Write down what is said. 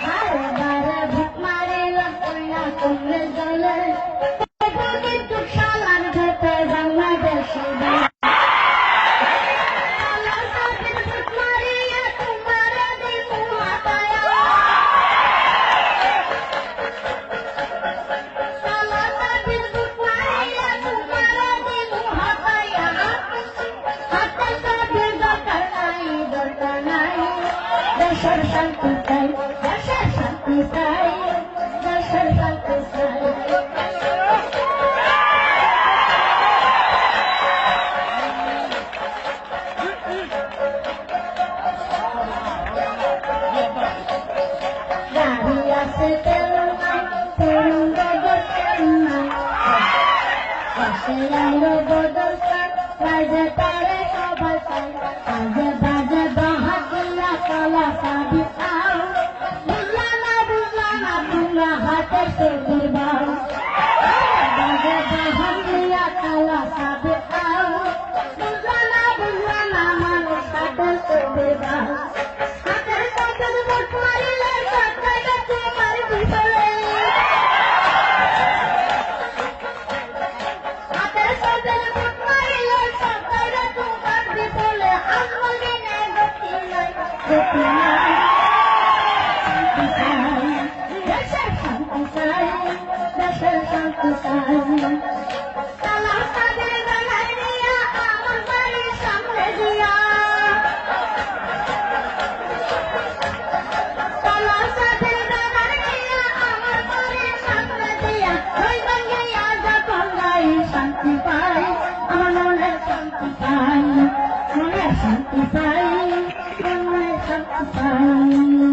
বারে বারে ভুক মারিল কইয়া কমলে জলে কিন্তু শালার ভেতর বাংলাদেশি দেশের শান্তি চাই, দেশের শান্তি চাই, দেশের শান্তি চাই। গাড়ি আছে তেল নাই, তরুণ বদল তেল নাই, পাশে আইলো বদল চাই, রাইজে তারে সবাই চাই, আজে বাজে বাহাদুল্লা কালা সাবি আও, বুঝলা না তোমরা হাতে সবুর বাও, বাজে বাহাদুল্লা কালা সাবি আও, বুঝলা না মানুষ হাতে সবুর বাও। হাতের কাছে ভোট মারিলে সরকারটা তোমার বিপলে, হাতের কাছে ভোট মারিলে সরকারটা তোমার বিপলে, আসল দিনে গতি নাই, গতি নাই। শান্তি চাই, দেশের শান্তি চাই, দেশের শান্তি চাই। কালা সাদের বেলায় দিয়া আমার বাড়ির সামনে দিয়া, কালা সাদের বেলায় দিয়া আমার বাড়ির সামনে দিয়া, ওই ভাঙ্গিয়া যখন গাই শান্তি পাই, আমার মনে শান্তি পাই, মনে শান্তি পাই, মনে শান্তি পাই।